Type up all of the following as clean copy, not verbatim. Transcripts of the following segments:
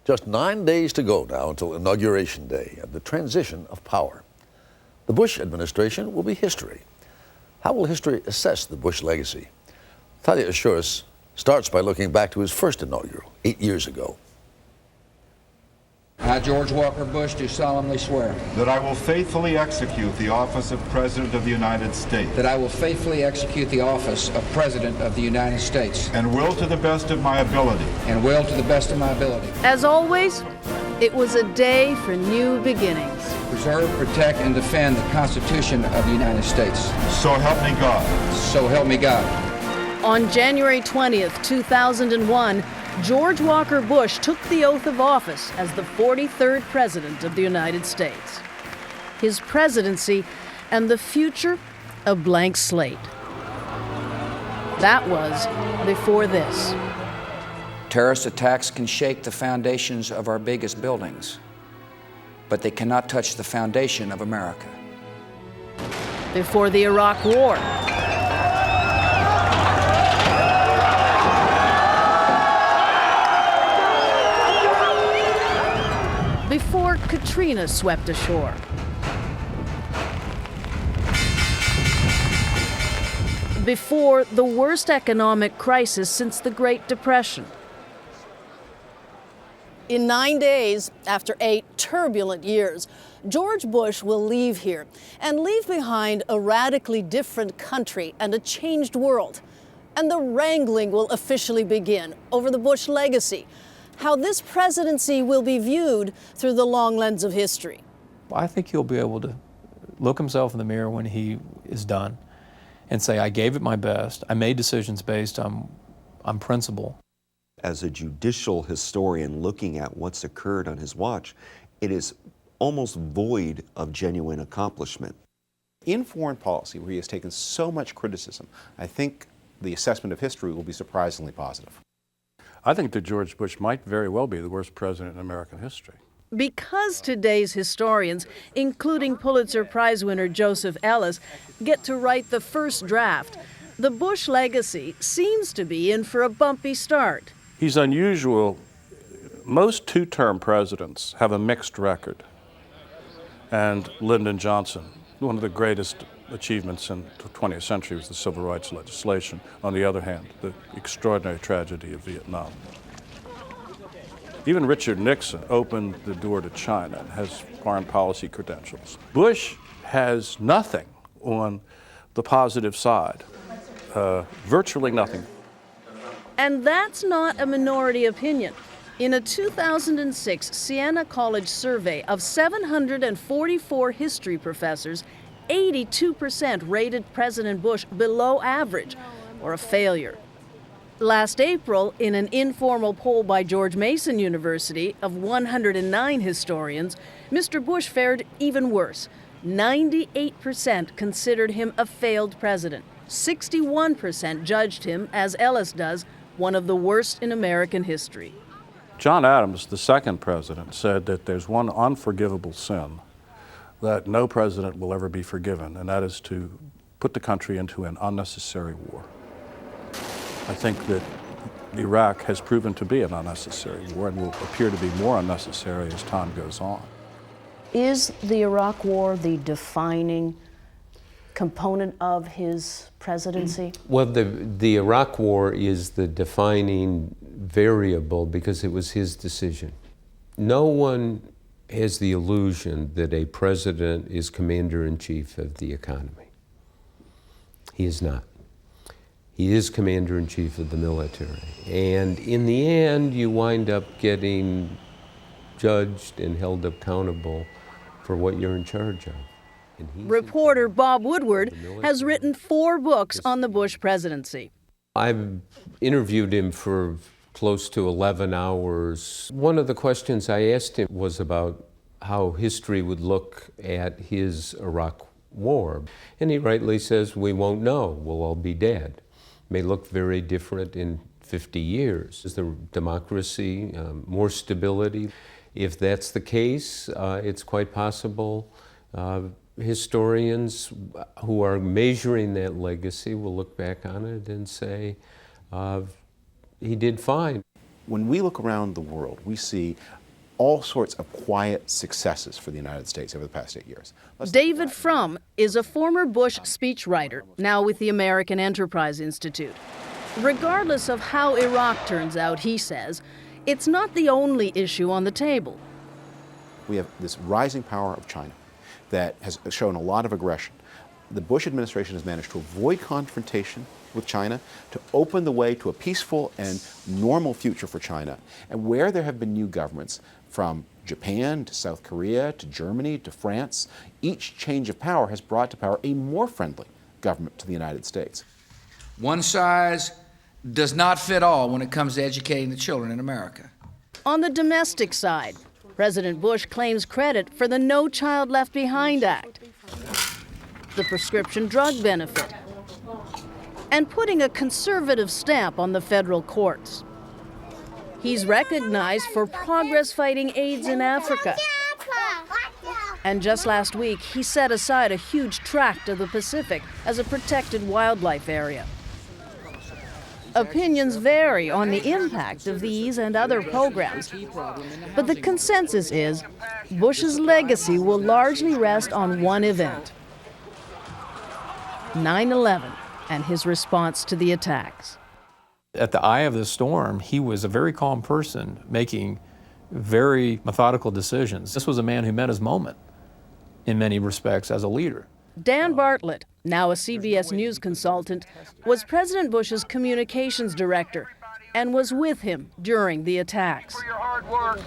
Just 9 days to go now until Inauguration Day and the transition of power. The Bush administration will be history. How will history assess the Bush legacy? Thalia Assuras starts by looking back to his first inaugural 8 years ago. I, George Walker Bush, do solemnly swear that I will faithfully execute the office of President of the United States. that I will faithfully execute the office of President of the United States And will to the best of my ability. and will to the best of my ability As always, it was a day for new beginnings. preserve, protect, and defend the Constitution of the United States. So help me God. So help me God. On January 20th, 2001, George Walker Bush took the oath of office as the 43rd President of the United States. His presidency and the future, a blank slate. That was before this. Terrorist attacks can shake the foundations of our biggest buildings, but they cannot touch the foundation of America. Before the Iraq War. Before Katrina swept ashore. Before the worst economic crisis since the Great Depression. In 9 days, after 8 turbulent years, George Bush will leave here and leave behind a radically different country and a changed world. And the wrangling will officially begin over the Bush legacy, how this presidency will be viewed through the long lens of history. I think he'll be able to look himself in the mirror when he is done and say, I gave it my best. I made decisions based on principle. As a judicial historian looking at what's occurred on his watch, it is almost void of genuine accomplishment. In foreign policy, where he has taken so much criticism, I think the assessment of history will be surprisingly positive. I think that George Bush might very well be the worst president in American history. Because today's historians, including Pulitzer Prize winner Joseph Ellis, get to write the first draft, the Bush legacy seems to be in for a bumpy start. He's unusual. Most two-term presidents have a mixed record. And Lyndon Johnson, one of the greatest achievements in the 20th century was the civil rights legislation. On the other hand, the extraordinary tragedy of Vietnam. Even Richard Nixon opened the door to China and has foreign policy credentials. Bush has nothing on the positive side, virtually nothing. And that's not a minority opinion. In a 2006 Siena College survey of 744 history professors, 82% rated President Bush below average or a failure. Last April, in an informal poll by George Mason University of 109 historians, Mr. Bush fared even worse. 98% considered him a failed president. 61% judged him, as Ellis does, one of the worst in American history. John Adams, the second president, said that there's one unforgivable sin that no president will ever be forgiven, and that is to put the country into an unnecessary war. I think that Iraq has proven to be an unnecessary war and will appear to be more unnecessary as time goes on. Is the Iraq War the defining component of his presidency? Well, the Iraq War is the defining variable because it was his decision. No one has the illusion that a president is commander-in-chief of the economy. He is not. He is commander-in-chief of the military. And in the end, you wind up getting judged and held accountable for what you're in charge of. Reporter Bob Woodward has written 4 books on the Bush presidency. I've interviewed him for close to 11 hours. One of the questions I asked him was about how history would look at his Iraq War. And he rightly says, we won't know, we'll all be dead. It may look very different in 50 years. Is the democracy, more stability? If that's the case, it's quite possible historians who are measuring that legacy will look back on it and say, he did fine. When we look around the world, we see all sorts of quiet successes for the United States over the past 8 years. David Frum is a former Bush speechwriter, now with the American Enterprise Institute. Regardless of how Iraq turns out, he says, it's not the only issue on the table. We have this rising power of China that has shown a lot of aggression. The Bush administration has managed to avoid confrontation with China, to open the way to a peaceful and normal future for China. And where there have been new governments, from Japan to South Korea to Germany to France, each change of power has brought to power a more friendly government to the United States. One size does not fit all when it comes to educating the children in America. On the domestic side, President Bush claims credit for the No Child Left Behind Act, the prescription drug benefit, and putting a conservative stamp on the federal courts. He's recognized for progress fighting AIDS in Africa. And just last week, he set aside a huge tract of the Pacific as a protected wildlife area. Opinions vary on the impact of these and other programs, but the consensus is Bush's legacy will largely rest on one event: 9/11 and his response to the attacks. At the eye of the storm, he was a very calm person making very methodical decisions. This was a man who met his moment in many respects as a leader. Dan Bartlett, now a CBS News consultant, was President Bush's communications director and was with him during the attacks. For your hard work.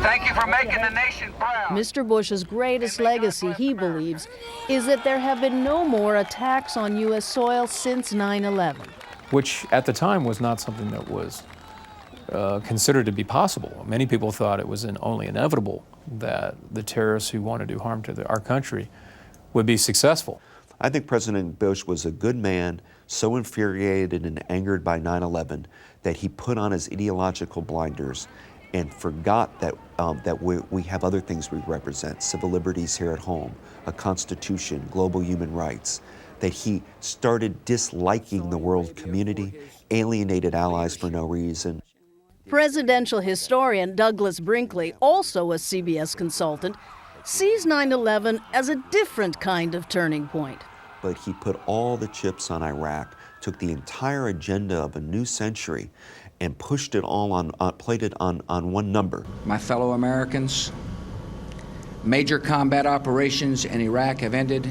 Thank you for making the nation proud. Mr. Bush's greatest legacy, he believes, is that there have been no more attacks on U.S. soil since 9/11. Which at the time was not something that was considered to be possible. Many people thought it was only inevitable that the terrorists who want to do harm to our country would be successful. I think President Bush was a good man, so infuriated and angered by 9/11 that he put on his ideological blinders and forgot that we have other things we represent: civil liberties here at home, a constitution, global human rights. That he started disliking the world community, alienated allies for no reason. Presidential historian Douglas Brinkley, also a CBS consultant, sees 9/11 as a different kind of turning point. But he put all the chips on Iraq, took the entire agenda of a new century, and pushed it all played it on one number. My fellow Americans, major combat operations in Iraq have ended.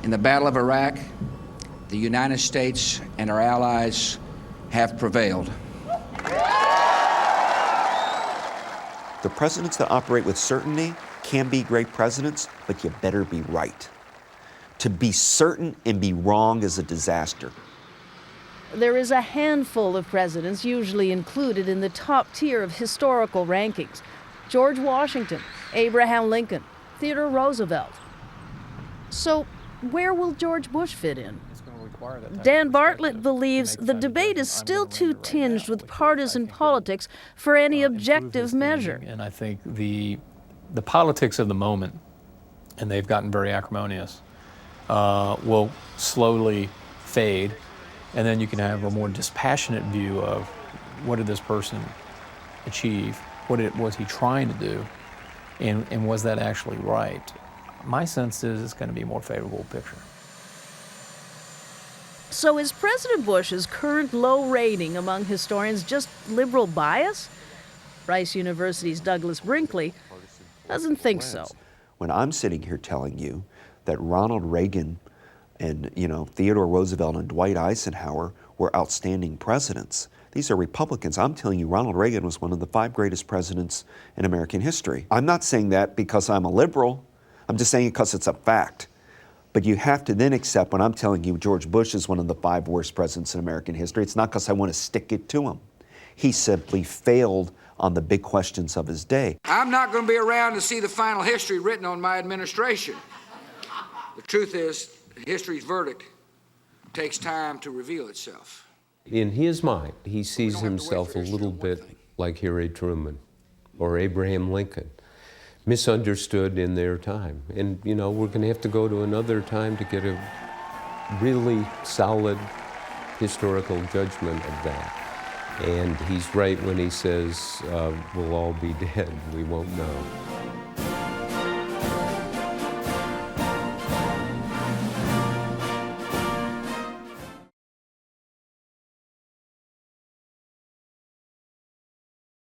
In the Battle of Iraq, the United States and our allies have prevailed. The presidents that operate with certainty can be great presidents, but you better be right. To be certain and be wrong is a disaster. There is a handful of presidents usually included in the top tier of historical rankings: George Washington, Abraham Lincoln, Theodore Roosevelt. So, where will George Bush fit in? Dan Bartlett believes the debate is still too tinged with partisan politics for any objective measure. And I think the politics of the moment, and they've gotten very acrimonious, will slowly fade, and then you can have a more dispassionate view of what did this person achieve, what was he trying to do, and was that actually right? My sense is it's going to be a more favorable picture. So is President Bush's current low rating among historians just liberal bias? Rice University's Douglas Brinkley doesn't think so. When I'm sitting here telling you that Ronald Reagan and Theodore Roosevelt and Dwight Eisenhower were outstanding presidents, these are Republicans. I'm telling you Ronald Reagan was one of the 5 greatest presidents in American history. I'm not saying that because I'm a liberal. I'm just saying it because it's a fact. But you have to then accept when I'm telling you George Bush is one of the 5 worst presidents in American history, it's not because I want to stick it to him. He simply failed on the big questions of his day. I'm not going to be around to see the final history written on my administration. The truth is, history's verdict takes time to reveal itself. In his mind, he sees himself a little bit like Harry Truman or Abraham Lincoln. Misunderstood in their time. And, we're going to have to go to another time to get a really solid historical judgment of that. And he's right when he says we'll all be dead. We won't know.